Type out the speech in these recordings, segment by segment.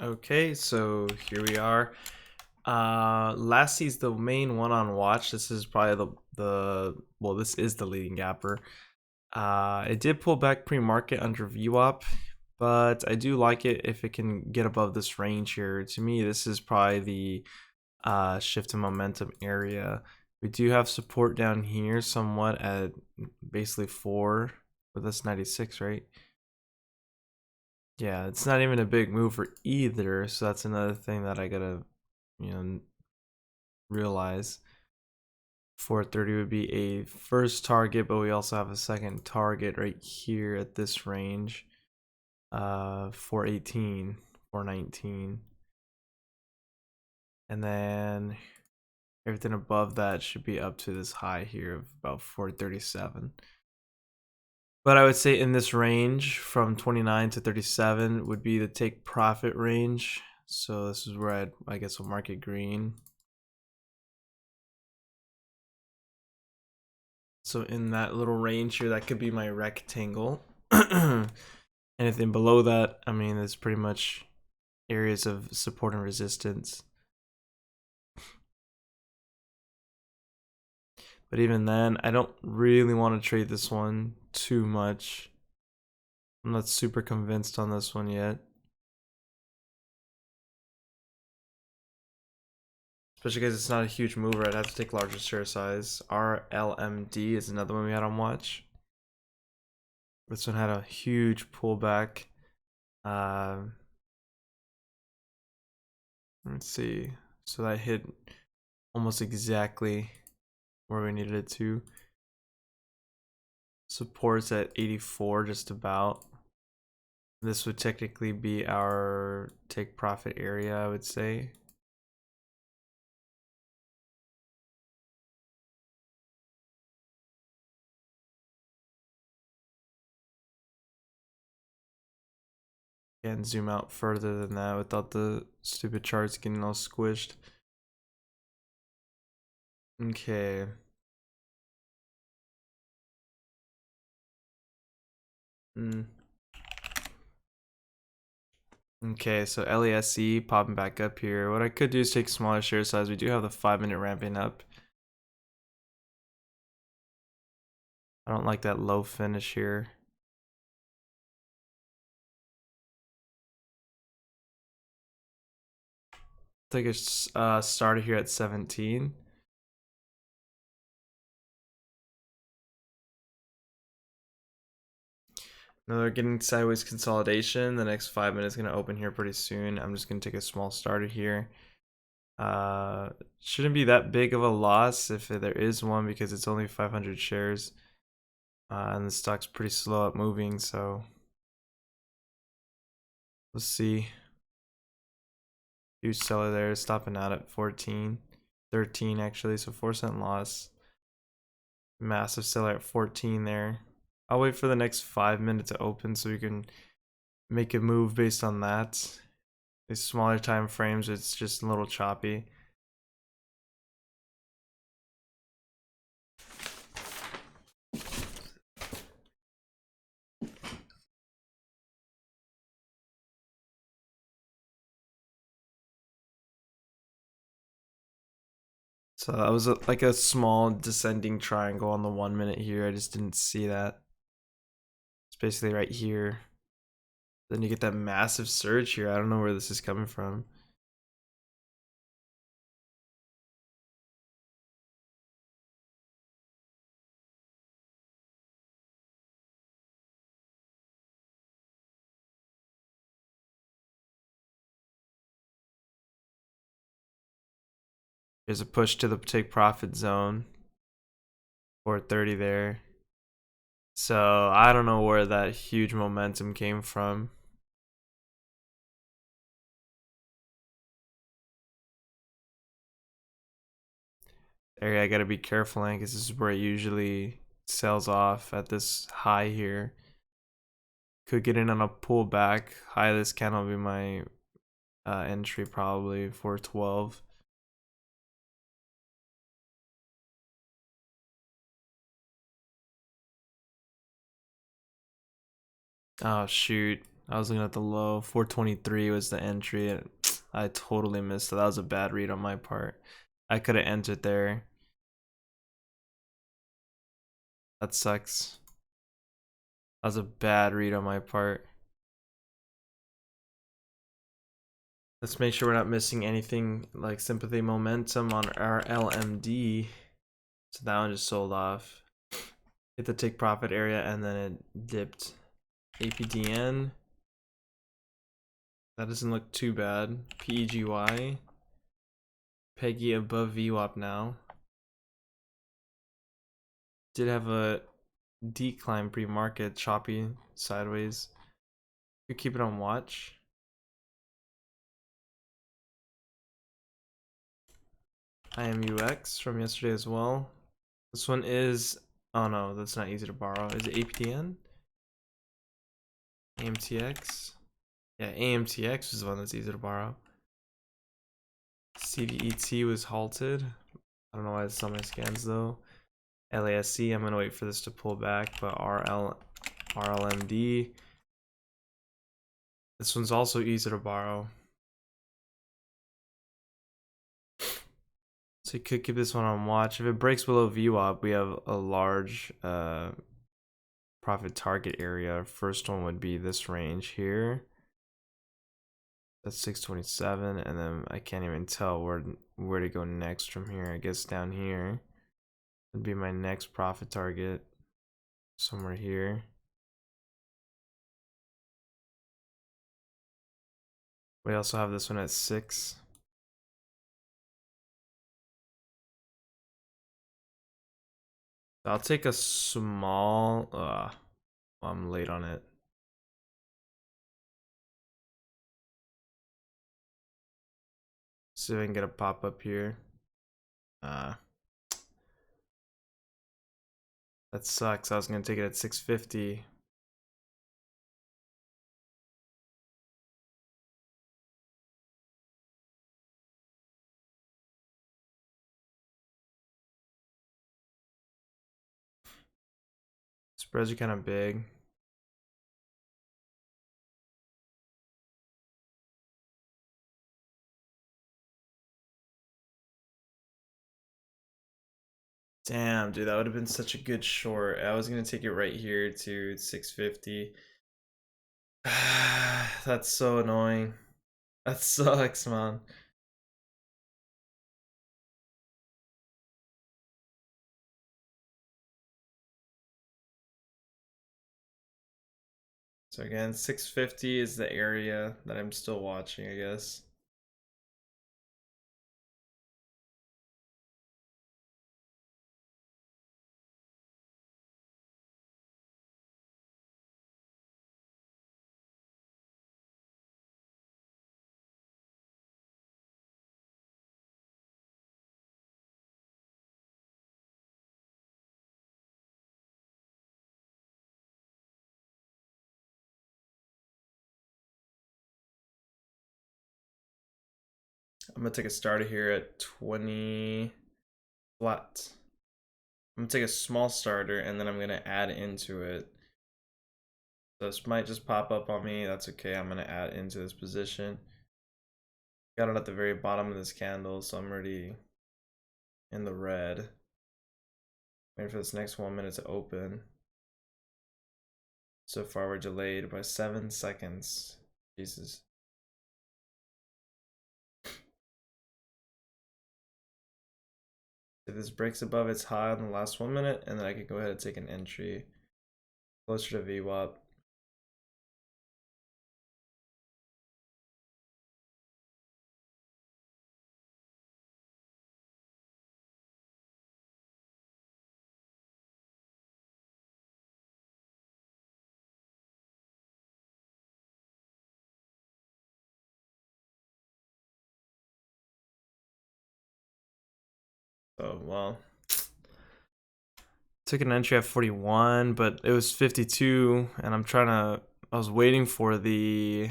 Okay, so here we are. LASE is the main one on watch. This is probably this is the leading gapper. It did pull back pre-market under VWAP, but I do like it if it can get above this range here. To me, this is probably the shift in momentum area. We do have support down here somewhat at basically 4 with this 96, right? Yeah, it's not even a big mover either, so that's another thing that I gotta, realize. 430 would be a first target, but we also have a second target right here at this range. 418, 419. And then everything above that should be up to this high here of about 437. But I would say in this range from 29 to 37 would be the take profit range. So this is where I guess we'll mark it green. So in that little range here, that could be my rectangle. Anything below that, I mean, it's pretty much areas of support and resistance. But even then, I don't really want to trade this one too much. I'm not super convinced on this one yet. Especially because it's not a huge mover, I'd have to take larger share size. RLMD is another one we had on watch. This one had a huge pullback. Let's see. So that hit almost exactly where we needed it to. Supports at 84 just about. This would technically be our take profit area, I would say. Can't zoom out further than that without the stupid charts getting all squished. Okay. Okay, so LASE popping back up here. What I could do is take smaller share size. We do have the 5-minute ramping up. I don't like that low finish here. Take a started here at 17. Now they're getting sideways consolidation. The next 5 minutes is going to open here pretty soon. I'm just going to take a small starter here. Shouldn't be that big of a loss if there is one because it's only 500 shares. And the stock's pretty slow at moving, so let's see. Huge seller there, stopping out at 14, 13 actually, so 4-cent loss. Massive seller at 14 there. I'll wait for the next 5 minutes to open so we can make a move based on that. These smaller time frames, it's just a little choppy. So that was like a small descending triangle on the 1 minute here. I just didn't see that. It's basically right here. Then you get that massive surge here. I don't know where this is coming from. There's a push to the take profit zone. 430 there. So I don't know where that huge momentum came from. Area I gotta be careful in because this is where it usually sells off at this high here. Could get in on a pullback. High of this candle will be my entry probably 412. Oh shoot. I was looking at the low. 423 was the entry. And I totally missed it. That was a bad read on my part. I could have entered there. That sucks. That was a bad read on my part. Let's make sure we're not missing anything like sympathy momentum on our RLMD. So that one just sold off. Hit the take profit area and then it dipped. APDN. That doesn't look too bad. PEGY. PEGY above VWAP now. Did have a decline pre-market, choppy sideways. You keep it on watch. IMUX from yesterday as well. This one is, oh no, that's not easy to borrow. Is it APDN? AMTX? Yeah, AMTX is the one that's easy to borrow. CVET was halted. I don't know why it's on my scans though. LASE, I'm gonna wait for this to pull back, but RLMD. This one's also easy to borrow. So you could keep this one on watch. If it breaks below VWAP, we have a large profit target area. First one would be this range here. That's 627, and then I can't even tell where to go next from here. I guess down here would be my next profit target, somewhere here. We also have this one at 6. I'll take a small. I'm late on it. See if I can get a pop up here. That sucks. I was gonna take it at 650. Spreads are kind of big. Damn, dude, that would have been such a good short. I was gonna take it right here to 650. That's so annoying. That sucks, man. So again, 650 is the area that I'm still watching, I guess. I'm gonna take a starter here at 20 flat. I'm gonna take a small starter and then I'm gonna add into it. So this might just pop up on me. That's okay. I'm gonna add into this position. Got it at the very bottom of this candle, so I'm already in the red. Waiting for this next 1 minute to open. So far we're delayed by 7 seconds. Jesus. If this breaks above its high in the last 1 minute, and then I could go ahead and take an entry closer to VWAP. So, well, took an entry at 41, but it was 52, and I was waiting for the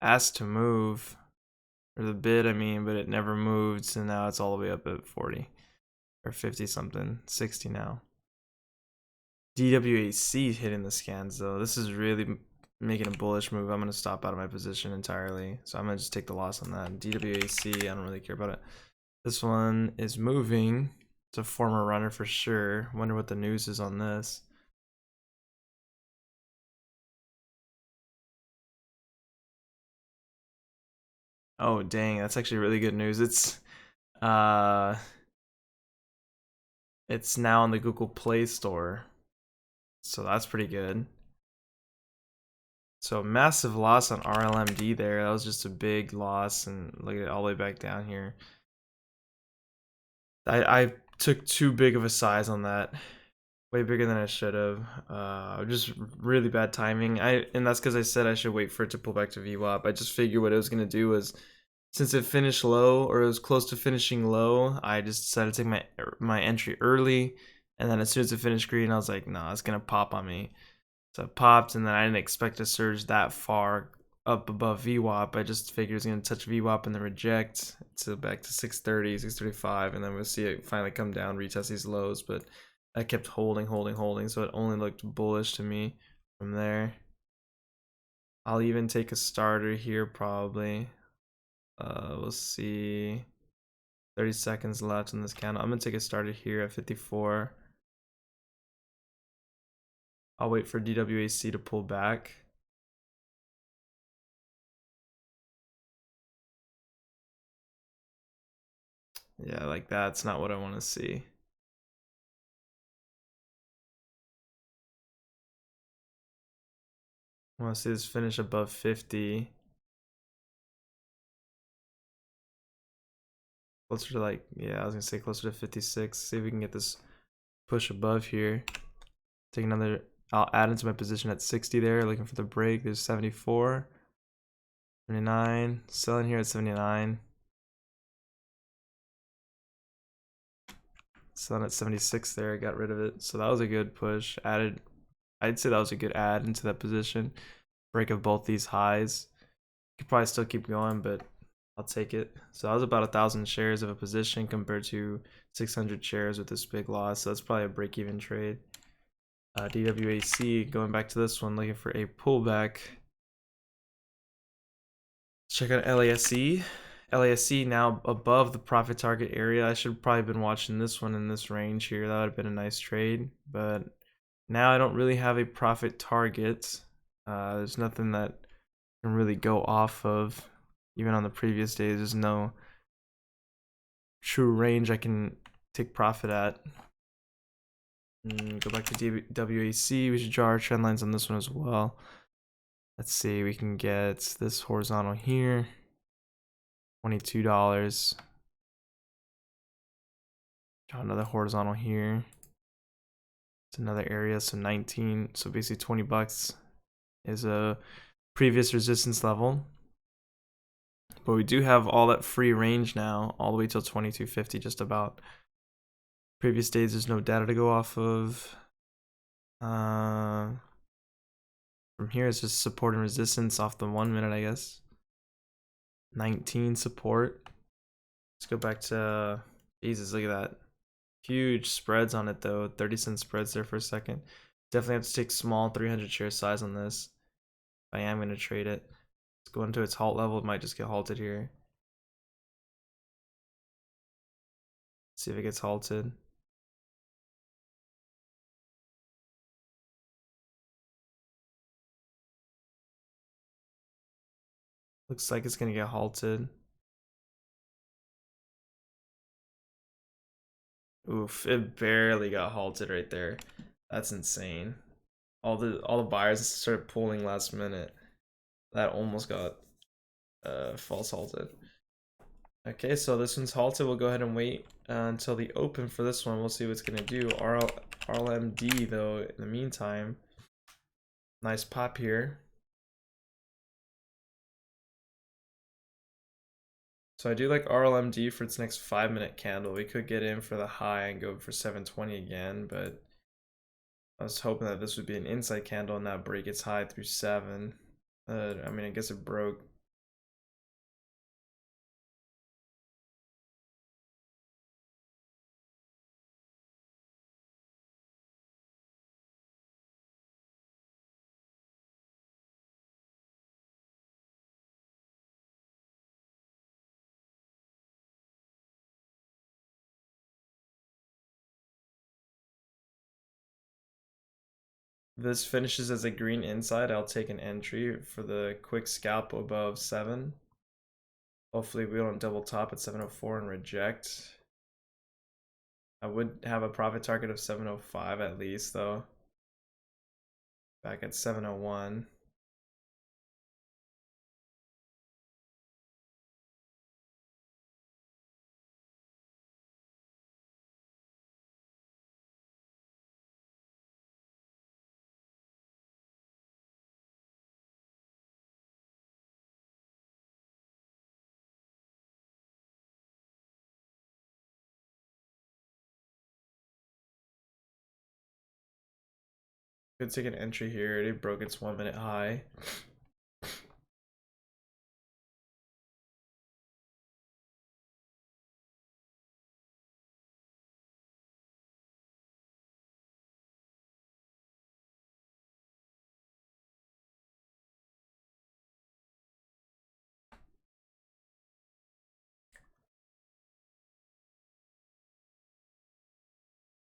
ask to move, or the bid, I mean, but it never moved, so now it's all the way up at 40, or 50 something, 60 now. DWAC hitting the scans, though. This is really making a bullish move, I'm gonna stop out of my position entirely. So I'm gonna just take the loss on that. DWAC, I don't really care about it. This one is moving. It's a former runner for sure. Wonder what the news is on this. Oh dang, that's actually really good news. It's now on the Google Play Store. So that's pretty good. So massive loss on RLMD there. That was just a big loss, and look at it all the way back down here. I took too big of a size on that. Way bigger than I should have. Just really bad timing. And that's because I said I should wait for it to pull back to VWAP. I just figured what it was gonna do was, since it finished low, or it was close to finishing low, I just decided to take my entry early, and then as soon as it finished green, I was like, nah, it's gonna pop on me. So it popped, and then I didn't expect to surge that far up above VWAP. I just figured it was gonna touch VWAP and then reject to back to 630, 635, and then we'll see it finally come down, retest these lows, but I kept holding, so it only looked bullish to me from there. I'll even take a starter here probably. We'll see. 30 seconds left in this candle. I'm gonna take a starter here at 54. I'll wait for DWAC to pull back. Yeah, like that's not what I want to see. I want to see this finish above 50. Closer to like, yeah, I was gonna say closer to 56. See if we can get this push above here. Take another, I'll add into my position at 60 there, looking for the break. There's 74, 79, selling here at 79. Selling at 76 there, got rid of it. So that was a good push. Added, I'd say that was a good add into that position. Break of both these highs. Could probably still keep going, but I'll take it. So that was about 1,000 shares of a position compared to 600 shares with this big loss. So that's probably a break-even trade. DWAC, going back to this one, looking for a pullback. Check out LASE. LASE now above the profit target area. I should have probably been watching this one in this range here. That would have been a nice trade. But now I don't really have a profit target. There's nothing that can really go off of. Even on the previous days, there's no true range I can take profit at. Go back to DWAC. We should draw our trend lines on this one as well. Let's see, we can get this horizontal here, $22. Draw another horizontal here. It's another area, so 19. So basically 20 bucks is a previous resistance level. But we do have all that free range now, all the way till 22.50, just about. Previous days, there's no data to go off of. From here, it's just support and resistance off the 1 minute, I guess. 19 support. Let's go back to, Jesus, look at that. Huge spreads on it though, 30-cent spreads there for a second. Definitely have to take small 300 share size on this. I am going to trade it. Let's go into its halt level. It might just get halted here. See if it gets halted. Looks like it's going to get halted. Oof, it barely got halted right there. That's insane. All the buyers started pulling last minute. That almost got false halted. Okay, so this one's halted. We'll go ahead and wait until the open for this one. We'll see what it's gonna do. RLMD though, in the meantime, nice pop here. So I do like RLMD for its next 5-minute candle. We could get in for the high and go for 720 again, but I was hoping that this would be an inside candle and not break its high through 7. I mean, I guess it broke. this finishes as a green inside, I'll take an entry for the quick scalp above 7. Hopefully we don't double top at 704 and reject. I would have a profit target of 705 at least though. Back at 701. Could take an entry here. It broke its 1 minute high.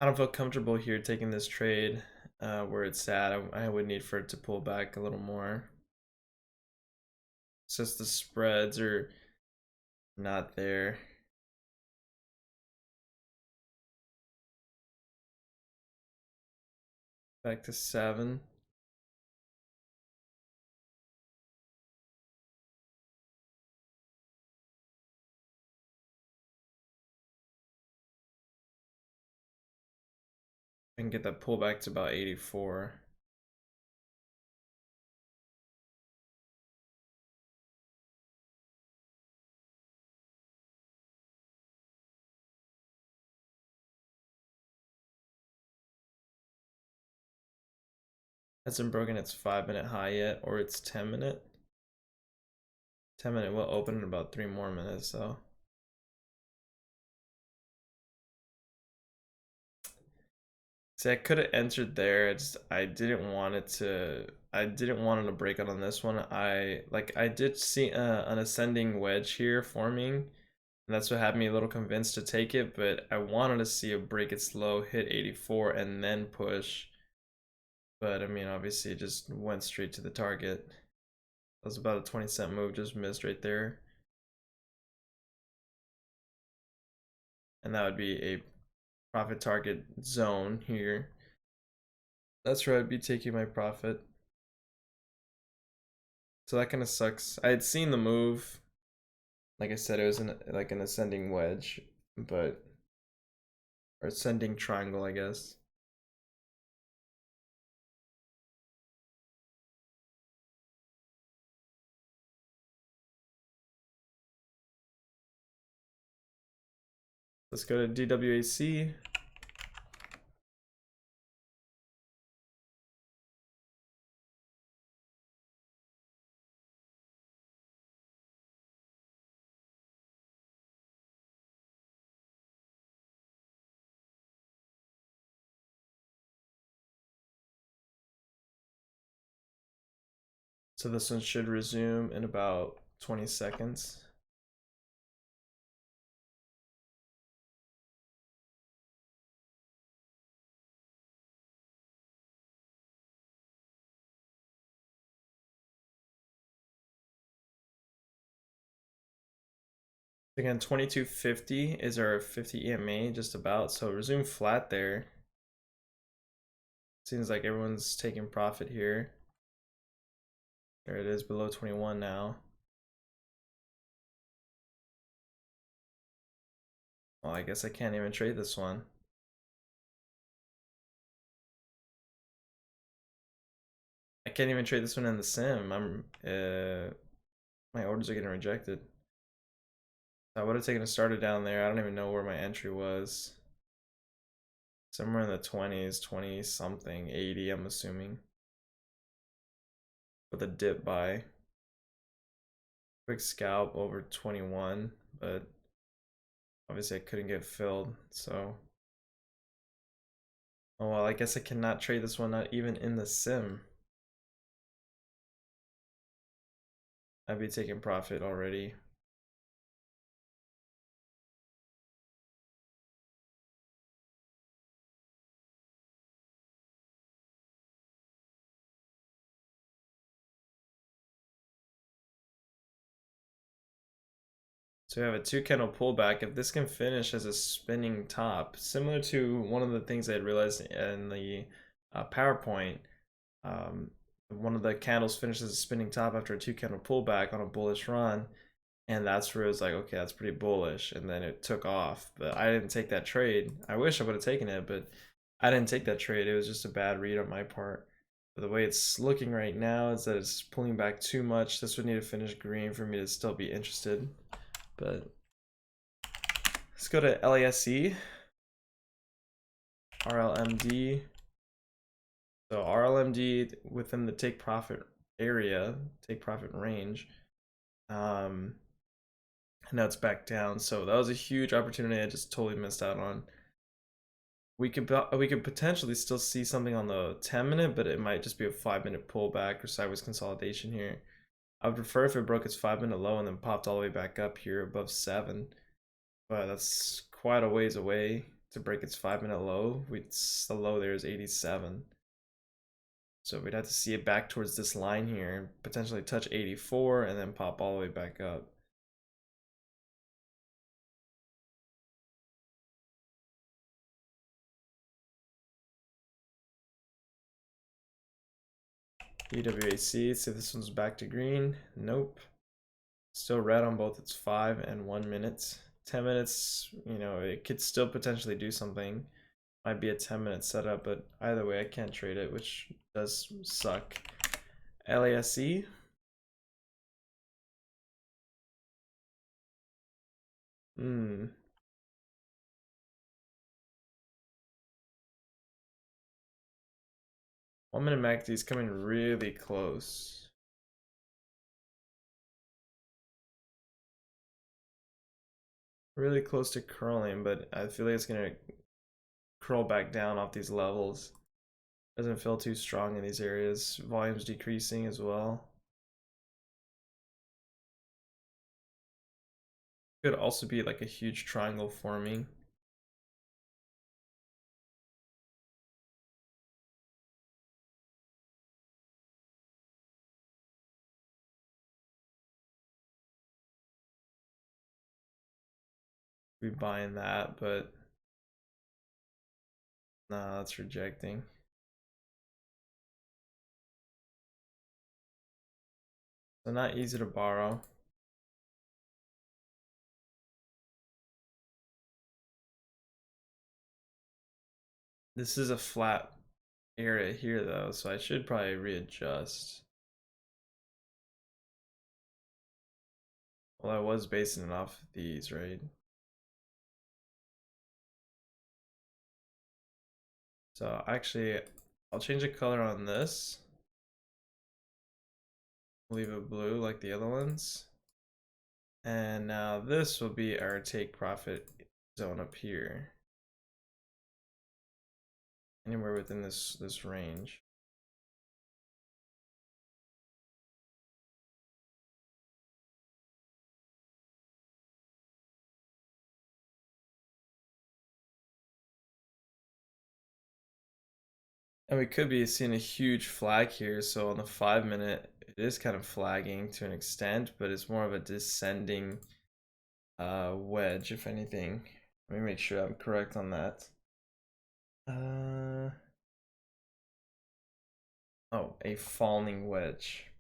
I don't feel comfortable here taking this trade where it's at. I would need for it to pull back a little more. It's just the spreads are not there. Back to 7. I can get that pullback to about 84. Hasn't broken its 5 minute high yet, or its 10 minute. 10 minute will open in about 3 more minutes though. See, I could have entered there. I didn't want it to. I didn't want it to break out on this one. I did see an ascending wedge here forming, and that's what had me a little convinced to take it. But I wanted to see it break its low, hit 84, and then push. But I mean, obviously, it just went straight to the target. That was about a 20-cent move, just missed right there. And that would be a profit target zone here. That's where I'd be taking my profit. So that kind of sucks. I had seen the move. Like I said, it was like an ascending wedge, but or ascending triangle, I guess. Let's go to DWAC. So this one should resume in about 20 seconds. Again, 2250 is our 50 EMA just about, so resume flat there. Seems like everyone's taking profit here. There it is, below 21 now. Well, I guess I can't even trade this one. I can't even trade this one in the sim. My orders are getting rejected. I would have taken a starter down there. I don't even know where my entry was. Somewhere in the 20s, 20 something, 80, I'm assuming. With a dip buy. Quick scalp over 21, but obviously I couldn't get filled, so. Oh well, I guess I cannot trade this one, not even in the sim. I'd be taking profit already. So we have a 2 candle pullback. If this can finish as a spinning top, similar to one of the things I had realized in the PowerPoint, one of the candles finishes a spinning top after a 2 candle pullback on a bullish run, and that's where it was like, okay, that's pretty bullish, and then it took off. But I didn't take that trade. I wish I would have taken it, but I didn't take that trade. It was just a bad read on my part. But the way it's looking right now is that it's pulling back too much. This would need to finish green for me to still be interested. But let's go to LASE, RLMD. So RLMD within the take profit area, take profit range. Now it's back down. So that was a huge opportunity I just totally missed out on. We could potentially still see something on the 10-minute, but it might just be a 5-minute pullback or sideways consolidation here. I would prefer if it broke its 5-minute low and then popped all the way back up here above 7. But that's quite a ways away to break its 5-minute low. The low there is 87. So we'd have to see it back towards this line here, potentially touch 84 and then pop all the way back up. DWAC, see if this one's back to green. Nope. Still red on both its 5 and 1 minutes. 10 minutes, you know, it could still potentially do something. Might be a 10-minute setup, but either way, I can't trade it, which does suck. LASE. Hmm. 1-minute MACD is coming really close. Really close to curling, but I feel like it's gonna curl back down off these levels. Doesn't feel too strong in these areas. Volume's decreasing as well. Could also be like a huge triangle forming. Be buying that, but nah, that's rejecting. So not easy to borrow. This is a flat area here though, so I should probably readjust. Well, I was basing it off these, right? So actually, I'll change the color on this. Leave it blue like the other ones. And now this will be our take profit zone up here. Anywhere within this range. And we could be seeing a huge flag here. So on the 5-minute, it is kind of flagging to an extent, but it's more of a descending wedge, if anything. Let me make sure I'm correct on that. Oh, a falling wedge.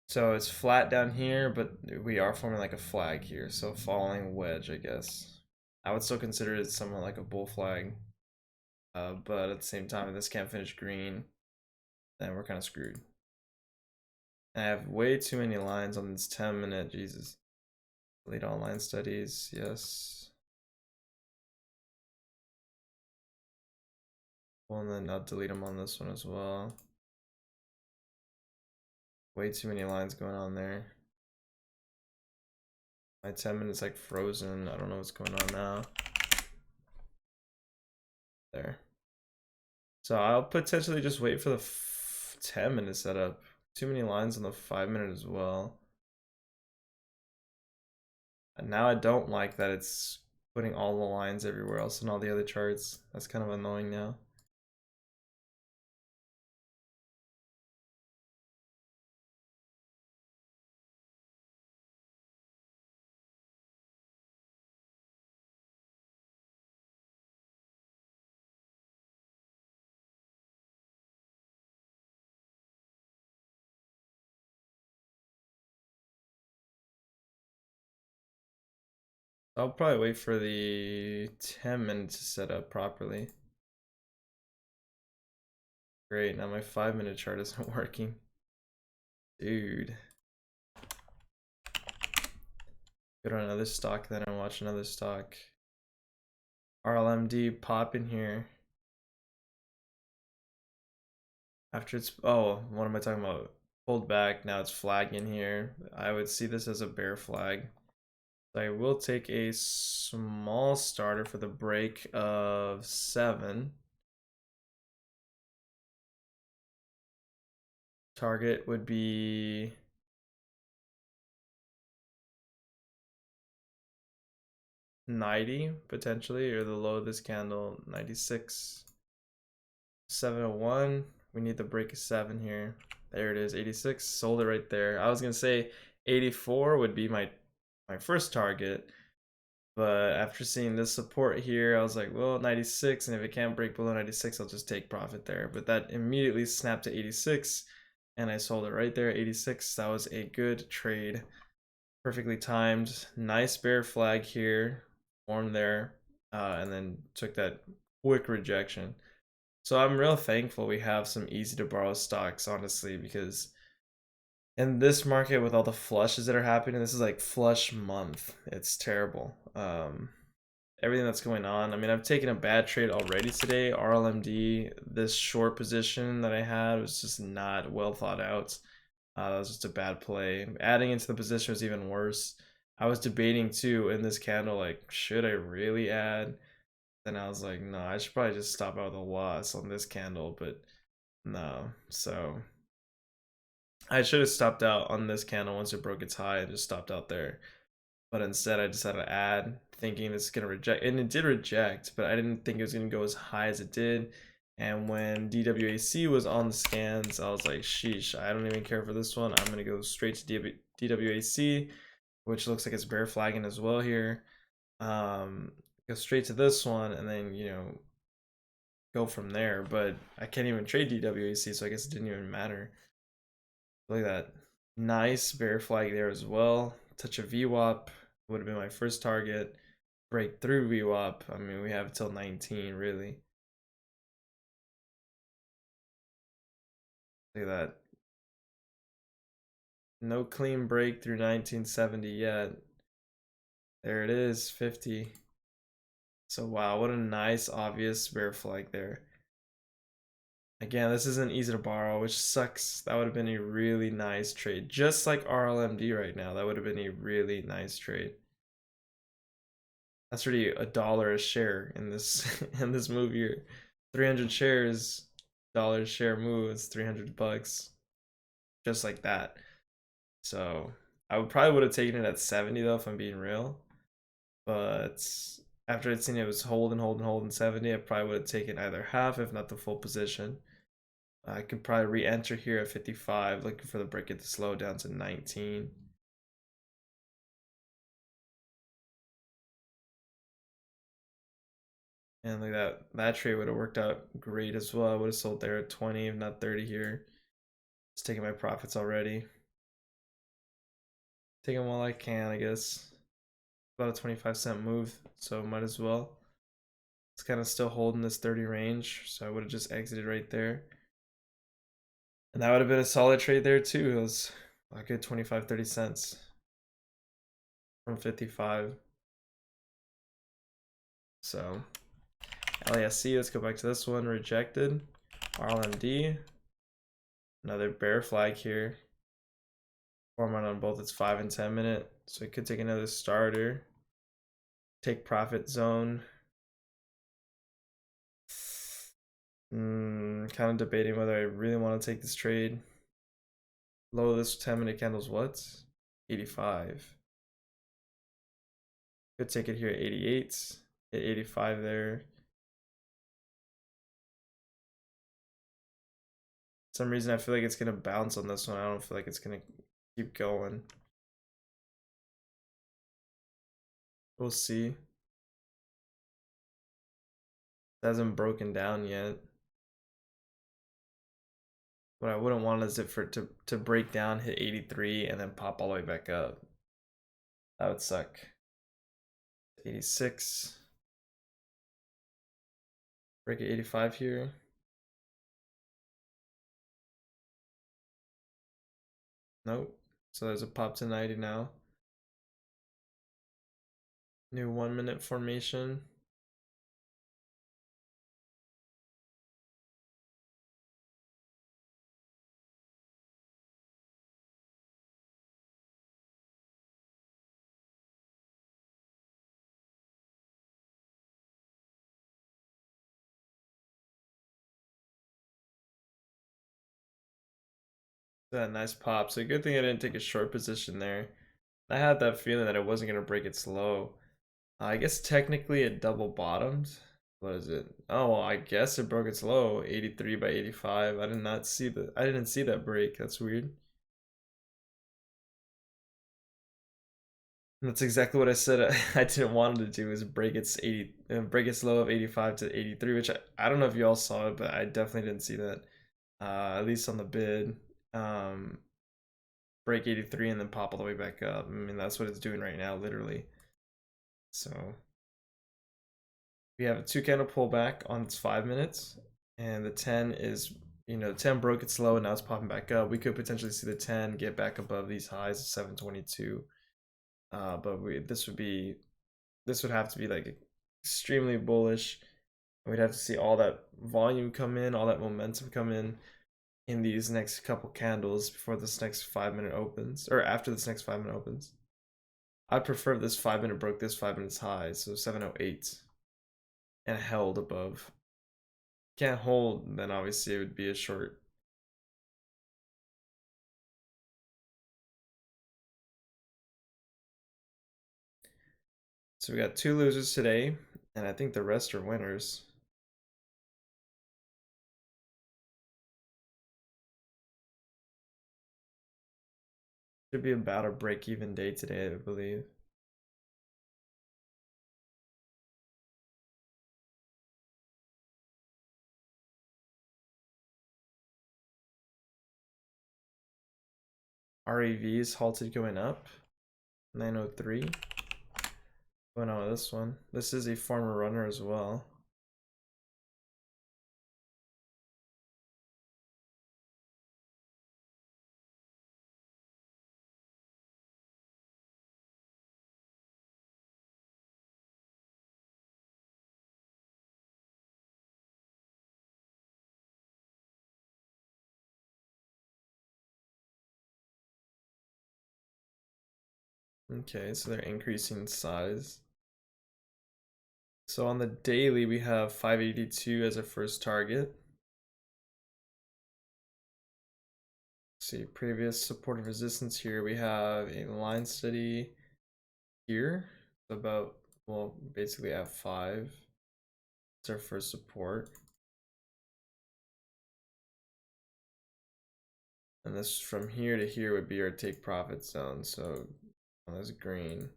So it's flat down here, but we are forming like a flag here. So falling wedge, I guess. I would still consider it somewhat like a bull flag. But at the same time, if this can't finish green, then we're kind of screwed. I have way too many lines on this 10-minute, Jesus. Delete online studies, yes. Well, and then I'll delete them on this one as well. Way too many lines going on there. My 10-minute's like frozen. I don't know what's going on now. There. So I'll potentially just wait for the 10-minute setup. Too many lines on the 5-minute as well. And now I don't like that it's putting all the lines everywhere else in all the other charts. That's kind of annoying now. I'll probably wait for the 10 minutes to set up properly. Great, now my 5-minute chart isn't working. Dude. Go to another stock, then I watch another stock. RLMD pop in here. After it's, oh, what am I talking about? Pulled back, now it's flagging here. I would see this as a bear flag. So I will take a small starter for the break of 7. Target would be 90 potentially, or the low of this candle, 96. 701. We need the break of 7 here. There it is, 86. Sold it right there. I was gonna say 84 would be my first target, but after seeing this support here, I was like, well, 96, and if it can't break below 96, I'll just take profit there. But that immediately snapped to 86, and I sold it right there at 86. That was a good trade. Perfectly timed. Nice bear flag here, formed there, and then took that quick rejection. So I'm real thankful we have some easy to borrow stocks, honestly, because in this market with all the flushes that are happening, this is like flush month. It's terrible. Everything that's going on. I mean, I've taken a bad trade already today. RLMD, this short position that I had was just not well thought out. That was just a bad play. Adding into the position was even worse. I was debating too in this candle, like, should I really add? Then I was like, no, I should probably just stop out with a loss on this candle, but no. So I should have stopped out on this candle once it broke its high and just stopped out there. But instead I decided to add, thinking this is gonna reject, and it did reject, but I didn't think it was gonna go as high as it did. And when DWAC was on the scans, I was like, sheesh, I don't even care for this one. I'm gonna go straight to DWAC, which looks like it's bear flagging as well here. Go straight to this one, and then, you know, go from there. But I can't even trade DWAC, so I guess it didn't even matter. Look at that. Nice bear flag there as well. Touch of VWAP would have been my first target. Break through VWAP. I mean, we have till 19, really. Look at that. No clean break through 1970 yet. There it is, 50. So wow, what a nice obvious bear flag there. Again, this isn't easy to borrow, which sucks. That would have been a really nice trade. Just like RLMD right now, that would have been a really nice trade. That's already $1 a share in this in this move here. 300 shares, $1 share move is $300, just like that. So I would have taken it at 70 though, if I'm being real. But after I'd seen it was holding 70, I probably would have taken either half, if not the full position. I could probably re-enter here at 55, looking for the break it to slow down to 19. And like that trade would have worked out great as well. I would have sold there at 20, if not 30 here. Just taking my profits already. Take them while I can, I guess. About a 25-cent move, so might as well. It's kind of still holding this 30 range, so I would have just exited right there. And that would have been a solid trade there too. It was a good 25, 30 cents from 55. So LASC, let's go back to this one. Rejected. RLMD. Another bear flag here. Forming on both its 5 and 10 minute. So we could take another starter. Take profit zone. Kind of debating whether I really want to take this trade. Low of this 10-minute candle's what? 85. Could take it here at 88. Hit 85 there. For some reason I feel like it's gonna bounce on this one. I don't feel like it's gonna keep going. We'll see. It hasn't broken down yet. What I wouldn't want is it for it to break down, hit 83, and then pop all the way back up. That would suck. 86. Break at 85 here. Nope. So there's a pop to 90 now. New 1 minute formation. That nice pop. So good thing I didn't take a short position there. I had that feeling that it wasn't gonna break its low. I guess technically it double bottomed. What is it? Oh, well, I guess it broke its low, 83 by 85. I didn't see that break. That's weird. That's exactly what I said. I didn't want it to do is break its low of 85 to 83, which I don't know if you all saw it, but I definitely didn't see that. At least on the bid. Um, Break 83 and then pop all the way back up. I mean, that's what it's doing right now, literally. So we have a 2 candle pullback on its 5 minutes, and the 10 is, the 10 broke its low and now it's popping back up. We could potentially see the 10 get back above these highs of 722. But this would have to be like extremely bullish. We'd have to see all that volume come in, all that momentum come in these next couple candles before this next 5 minute opens, or after this next 5 minute opens. I prefer if this 5 minute broke this 5 minutes high, so 708, and held above. Can't hold, then obviously it would be a short. So we got 2 losers today, and I think the rest are winners. Should be about a break-even day today, I believe. REVs halted going up. 903. Going on with this one. This is a former runner as well. Okay, so they're increasing size. So on the daily, we have 582 as a first target. See, previous support and resistance here, we have a line study here. So about, well, basically F5. It's our first support. And this from here to here would be our take profit zone. So that's green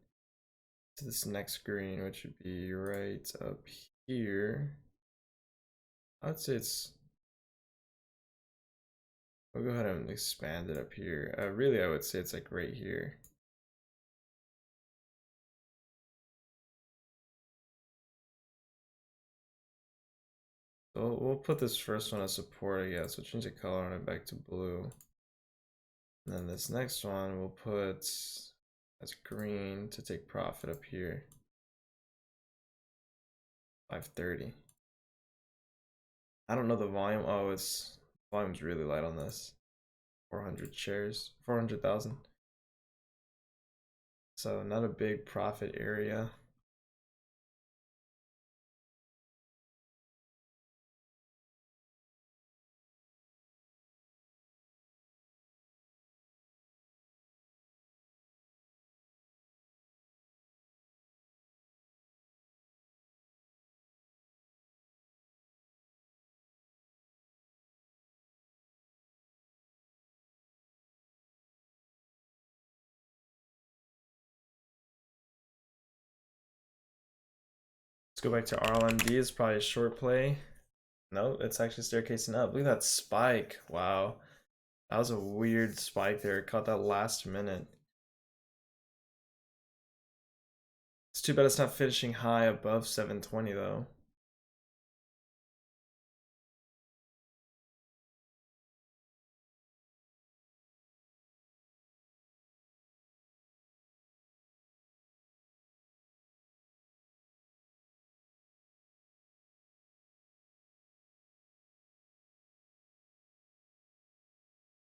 to this next green, which would be right up here. I would say we'll go ahead and expand it up here. Really, I would say it's like right here. So we'll put this first one as support, I guess. We'll change the color on it back to blue. And then this next one we'll put as green to take profit up here. 530. I don't know the volume. Oh, volume's really light on this. 400 shares, 400,000. So not a big profit area. Let's go back to RLMD. It's probably a short play. No, it's actually staircasing up. Look at that spike. Wow. That was a weird spike there. It caught that last minute. It's too bad it's not finishing high above 720 though.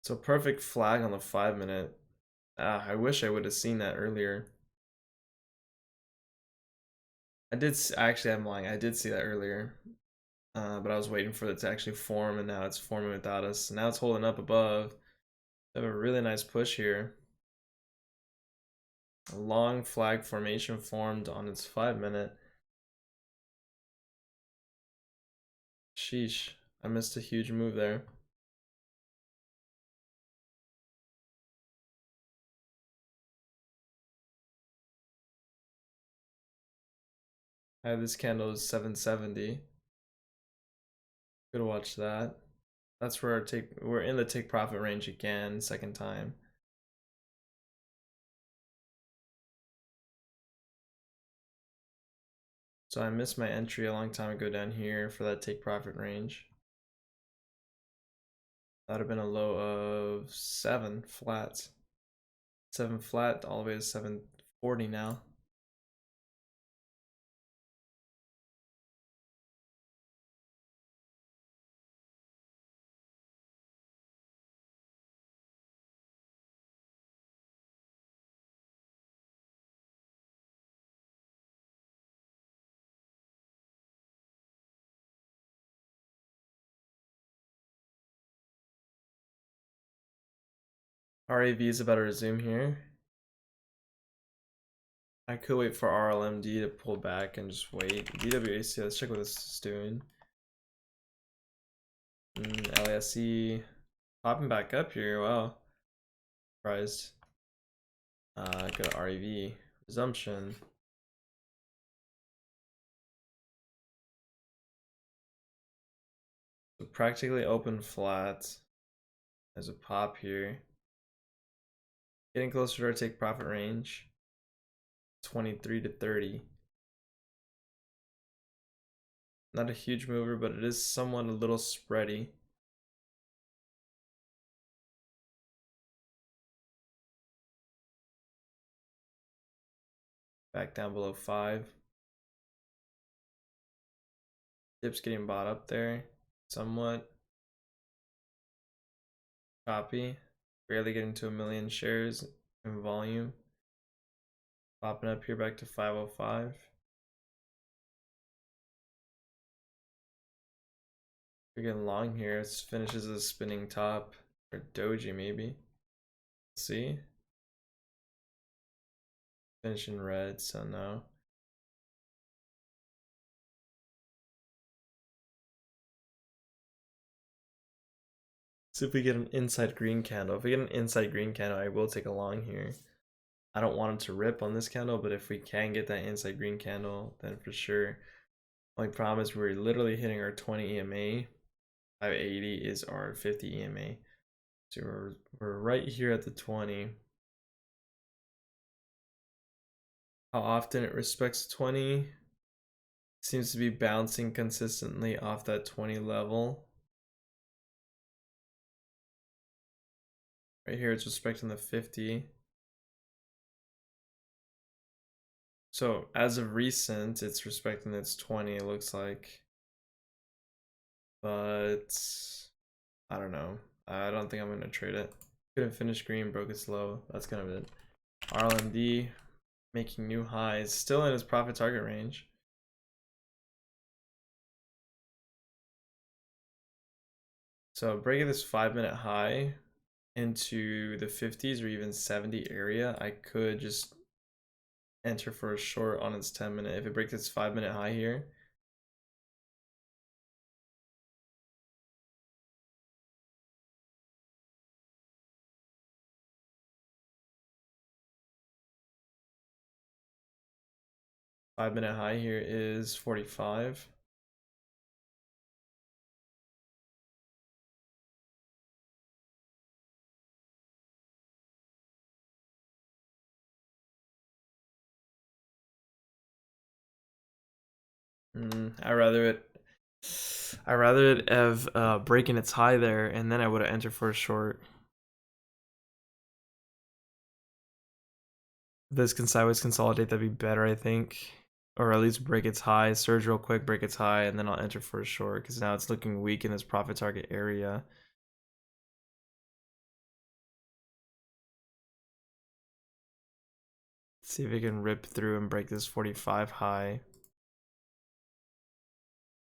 So perfect flag on the 5-minute. I wish I would have seen that earlier. Actually, I'm lying. I did see that earlier. But I was waiting for it to actually form, and now it's forming without us. Now it's holding up above. We have a really nice push here. A long flag formation formed on its 5-minute. Sheesh, I missed a huge move there. I have this candle is 770. Could watch that. That's where we're in the take profit range again, second time. So I missed my entry a long time ago down here for that take profit range. That would have been a low of 7 flat. 7 flat all the way to 740 now. REV is about to resume here. I could wait for RLMD to pull back and just wait. DWAC, let's check what this is doing. LASE popping back up here. Wow. Surprised. Go to REV. Resumption. So practically open flat. There's a pop here. Getting closer to our take profit range. 23 to 30. Not a huge mover, but it is somewhat a little spready. Back down below 5. Dips getting bought up there. Somewhat. Copy. Barely getting to 1 million shares in volume. Popping up here back to 505. We're getting long here. It finishes as a spinning top. Or doji maybe. Let's see. Finish in red, so no. So if we get an inside green candle, if we get an inside green candle, I will take a long here. I don't want it to rip on this candle, but if we can get that inside green candle, then for sure. Only problem is we're literally hitting our 20 EMA. 580 is our 50 EMA. So we're right here at the 20. How often it respects 20? Seems to be bouncing consistently off that 20 level. Right here it's respecting the 50. So as of recent, it's respecting its 20, it looks like. But I don't know. I don't think I'm gonna trade it. Couldn't finish green, broke its low. That's kind of it. RLMD making new highs, still in his profit target range. So breaking this 5-minute high into the 50s or even 70 area, I could just enter for a short on its 10-minute. If it breaks its 5-minute high here, five-minute high here is 45. I rather it have breaking its high there, and then I would have entered for a short. If this can sideways consolidate, that'd be better, I think. Or at least break its high, surge real quick, break its high, and then I'll enter for a short, because now it's looking weak in this profit target area. Let's see if it can rip through and break this 45 high.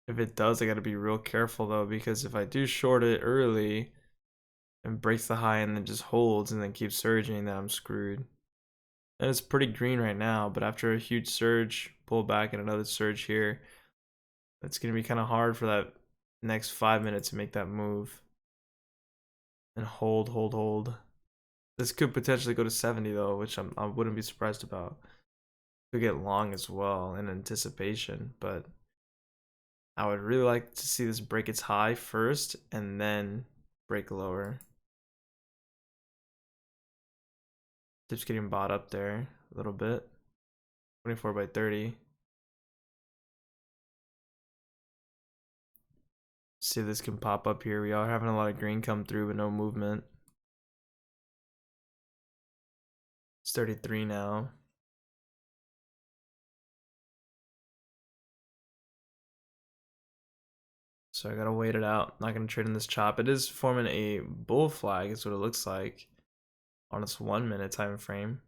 If it does, I gotta be real careful though, because if I do short it early and breaks the high and then just holds and then keeps surging, then I'm screwed. And it's pretty green right now, but after a huge surge, pull back and another surge here, it's gonna be kind of hard for that next 5 minutes to make that move. And hold. This could potentially go to 70 though, which I wouldn't be surprised about. Could get long as well in anticipation, but I would really like to see this break its high first and then break lower. Dip's getting bought up there a little bit. 24 by 30. See if this can pop up here. We are having a lot of green come through, but no movement. It's 33 now. So I gotta wait it out. Not gonna trade in this chop. It is forming a bull flag, is what it looks like on its 1 minute time frame.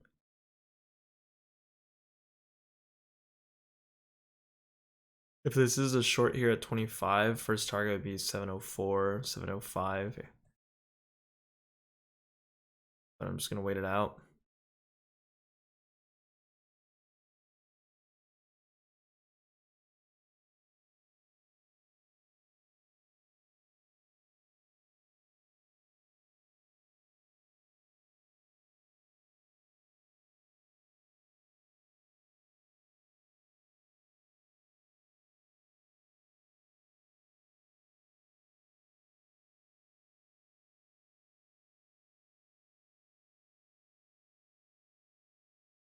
If this is a short here at 25, first target would be 704, 705. But I'm just gonna wait it out.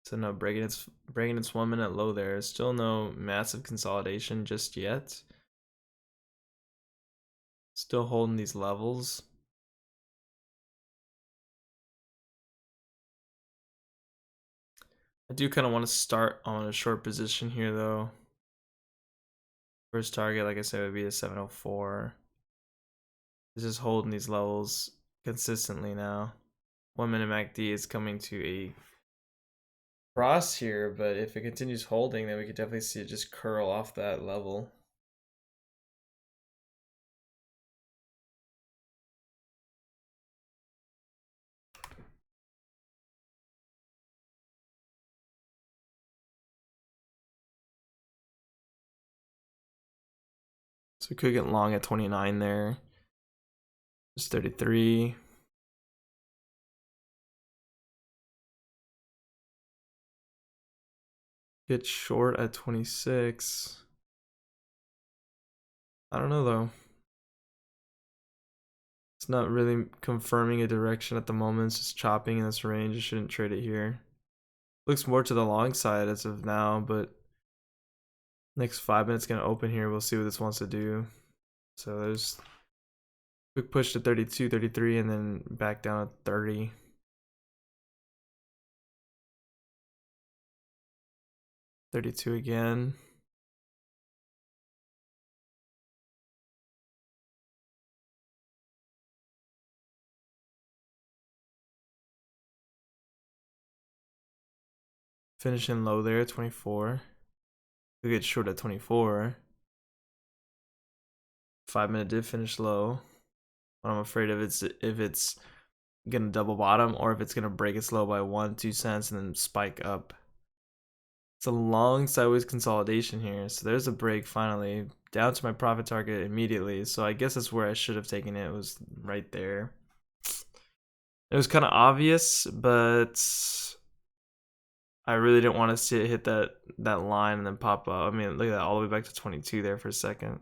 So no, breaking its 1 minute low there. Still no massive consolidation just yet. Still holding these levels. I do kind of want to start on a short position here though. First target, like I said, would be a 704. It's just holding these levels consistently now. 1 minute MACD is coming to a cross here, but if it continues holding, then we could definitely see it just curl off that level. So we could get long at 29 there. Just 33. Get short at 26. I don't know though. It's not really confirming a direction at the moment. It's just chopping in this range. You shouldn't trade it here. Looks more to the long side as of now, but next 5 minutes gonna open here. We'll see what this wants to do. So there's quick push to 32, 33, and then back down at 30. 32 again. Finishing low there, 24. We get short at 24. 5 minute did finish low. But I'm afraid if it's gonna double bottom or if it's gonna break its low by 1-2 cents and then spike up. It's a long sideways consolidation here. So there's a break finally. Down to my profit target immediately. So I guess that's where I should have taken it. It was right there. It was kind of obvious, but I really didn't want to see it hit that line and then pop up. I mean, look at that, all the way back to 22 there for a second.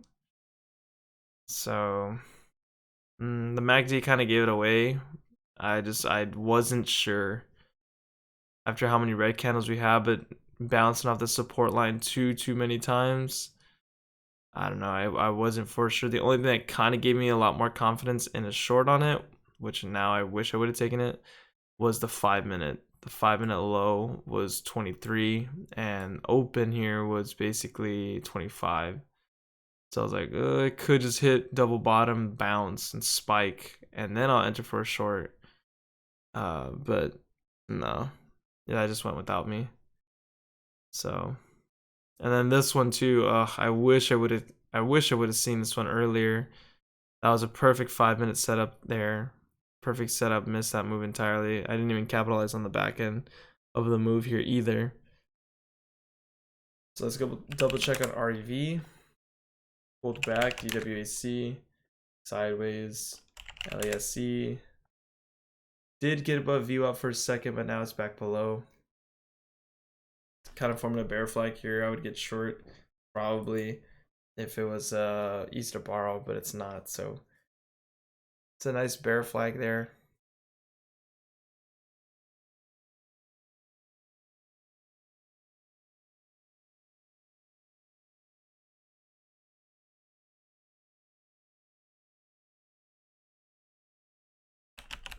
So the MACD kind of gave it away. I wasn't sure after how many red candles we have, but bouncing off the support line too many times. I don't know. I wasn't for sure. The only thing that kind of gave me a lot more confidence in a short on it, which now I wish I would have taken it, was the 5-minute. The 5-minute low was 23, and open here was basically 25. So I was like, it could just hit double bottom, bounce, and spike, and then I'll enter for a short. But no, yeah, I just went without me. So, and then this one too. I wish I would have. I wish I would have seen this one earlier. That was a perfect 5-minute setup there. Perfect setup. Missed that move entirely. I didn't even capitalize on the back end of the move here either. So let's go double check on REV. Pulled back, DWAC, sideways, LASE. Did get above view out for a second, but now it's back below. Kind of forming a bear flag here. I would get short probably if it was easy to borrow, but it's not. So it's a nice bear flag there.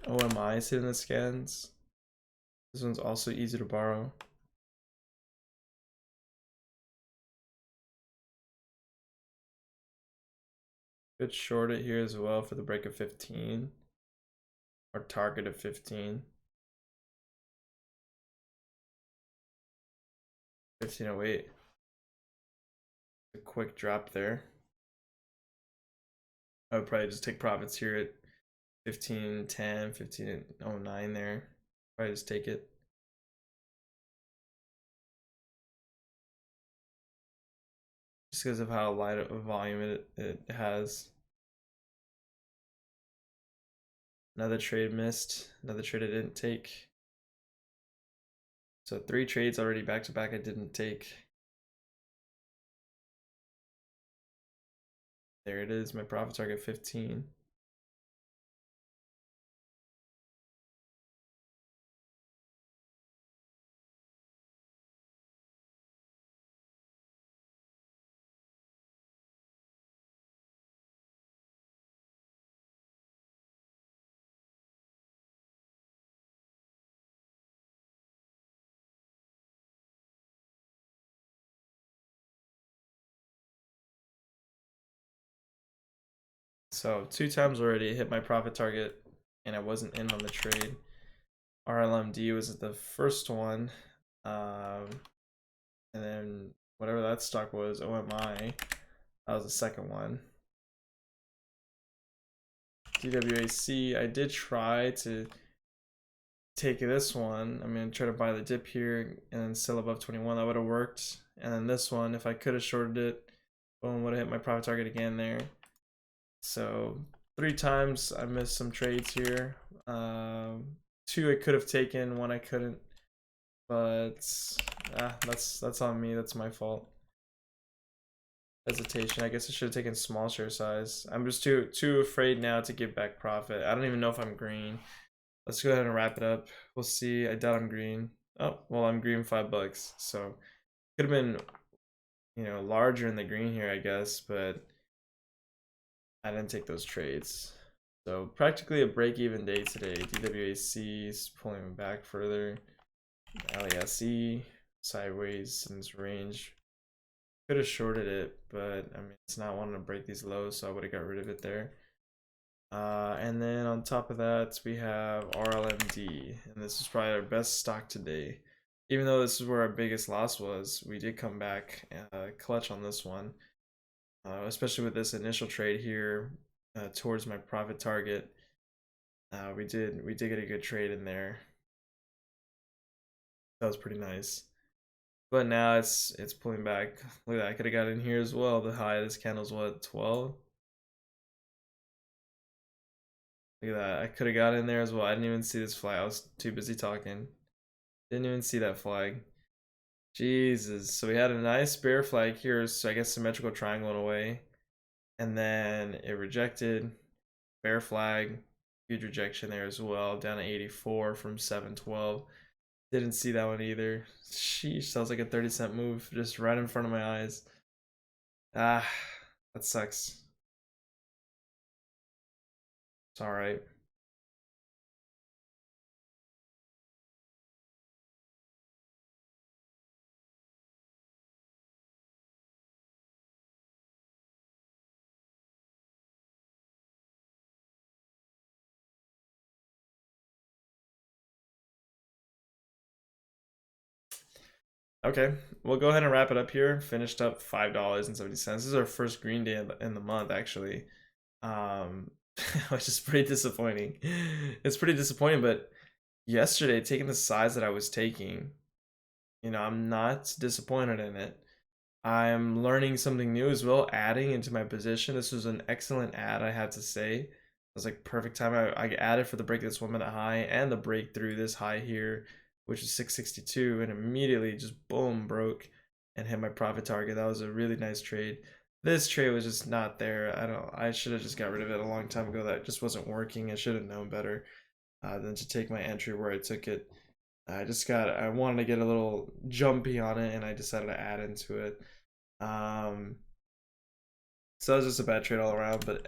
OMI sitting in the scans. This one's also easy to borrow. Could short it here as well for the break of 15 or target of 15. 1508. A quick drop there. I would probably just take profits here at 1510, 1509 there. Probably just take it. Just because of how light of a volume it has. Another trade missed. Another trade I didn't take. So 3 trades already back to back I didn't take. There it is, my profit target 15. So 2 times already hit my profit target and I wasn't in on the trade. RLMD was the first one. And then whatever that stock was, OMI, that was the second one. DWAC, I did try to take this one. I'm gonna try to buy the dip here and then sell above 21. That would have worked. And then this one, if I could have shorted it, boom, would have hit my profit target again there. So 3 times I missed some trades here. 2 I could have taken, 1 I couldn't. But that's on me. That's my fault. Hesitation. I guess I should have taken small share size. I'm just too afraid now to give back profit. I don't even know if I'm green. Let's go ahead and wrap it up. We'll see. I doubt I'm green. Oh, well, I'm green $5. So could have been, you know, larger in the green here, I guess, but I didn't take those trades. So practically a break-even day today. DWAC is pulling back further. LASE sideways in this range. Could have shorted it, but I mean it's not wanting to break these lows, so I would have got rid of it there. And then on top of that, we have RLMD, and this is probably our best stock today. Even though this is where our biggest loss was, we did come back clutch on this one, especially with this initial trade here towards my profit target. We did get a good trade in there. That was pretty nice. But now it's pulling back. Look at that, I could have got in here as well. The high of this candle's what, 12? Look at that, I could have got in there as well. I didn't even see this flag. I was too busy talking. Didn't even see that flag. Jesus. So we had a nice bear flag here, so I guess symmetrical triangle in a way. And then it rejected. Bear flag. Huge rejection there as well. Down to 84 from 712. Didn't see that one either. Sheesh, sounds like a 30-cent move just right in front of my eyes. That sucks. It's all right. Okay, we'll go ahead and wrap it up here. Finished up $5.70. This is our first green day in the month, actually, um, which is pretty disappointing. It's pretty disappointing, but yesterday, taking the size that I was taking, I'm not disappointed in it. I'm learning something new as well, adding into my position. This was an excellent add, I have to say. It was like perfect time. I added for the break of this 1 minute high and the breakthrough this high here, which is 662, and immediately just boom, broke and hit my profit target. That was a really nice trade. This trade was just not there. I should have just got rid of it a long time ago. That just wasn't working. I should have known better than to take my entry where I took it. I wanted to get a little jumpy on it, and I decided to add into it. So that was just a bad trade all around. But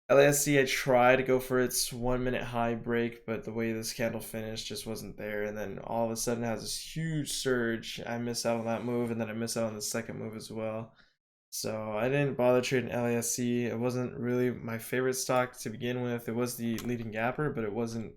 LASE, I tried to go for its 1 minute high break, but the way this candle finished just wasn't there. And then all of a sudden it has this huge surge. I missed out on that move, and then I missed out on the second move as well. So I didn't bother trading LASE. It wasn't really my favorite stock to begin with. It was the leading gapper, but it wasn't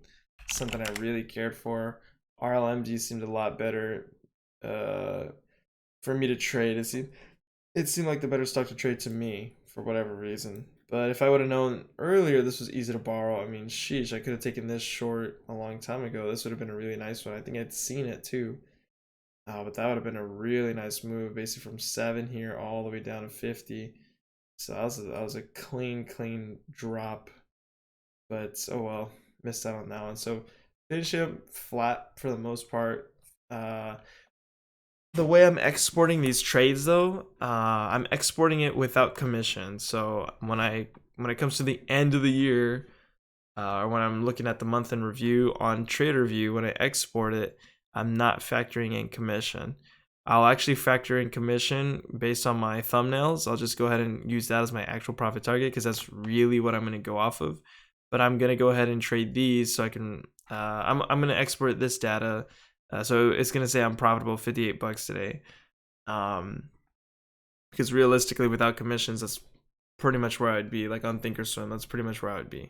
something I really cared for. RLMD seemed a lot better for me to trade. It seemed like the better stock to trade to me for whatever reason. But if I would have known earlier this was easy to borrow, I mean, sheesh, I could have taken this short a long time ago. This would have been a really nice one. I think I'd seen it too. But that would have been a really nice move, basically from 7 here all the way down to 50. So that was a clean drop. But oh well, missed out on that one. So finished up flat for the most part. The way I'm exporting these trades though, I'm exporting it without commission. So when it comes to the end of the year, or when I'm looking at the month in review on TraderView, when I export it, I'm not factoring in commission. I'll actually factor in commission based on my thumbnails. I'll just go ahead and use that as my actual profit target because that's really what I'm going to go off of. But I'm going to go ahead and trade these so I can, I'm going to export this data. So it's going to say I'm profitable $58 today. Because realistically, without commissions, that's pretty much where I'd be. Like on Thinkorswim, that's pretty much where I would be.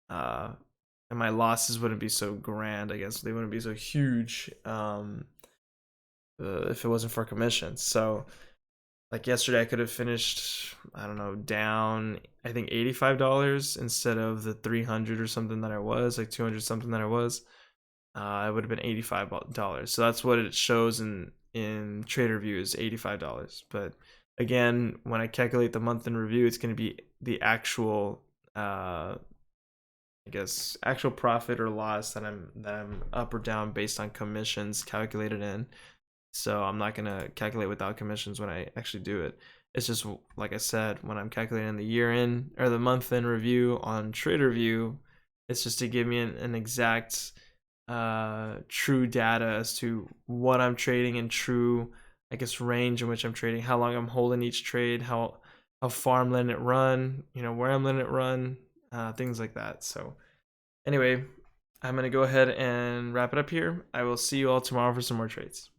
And my losses wouldn't be so grand, I guess. They wouldn't be so huge if it wasn't for commissions. So, like yesterday, I could have finished, I don't know, down, I think $85 instead of the 300 or something that I was, like 200 something that I was. It would have been $85. So that's what it shows in TraderView is $85. But again, when I calculate the month in review, it's going to be the actual I guess actual profit or loss that I'm up or down based on commissions calculated in. So I'm not gonna calculate without commissions when I actually do it. It's just like I said, when I'm calculating the year in or the month in review on TraderView, it's just to give me an exact true data as to what I'm trading and true, I guess, range in which I'm trading, how long I'm holding each trade, how far I'm letting it run, where I'm letting it run, things like that. So anyway, I'm going to go ahead and wrap it up here. I will see you all tomorrow for some more trades.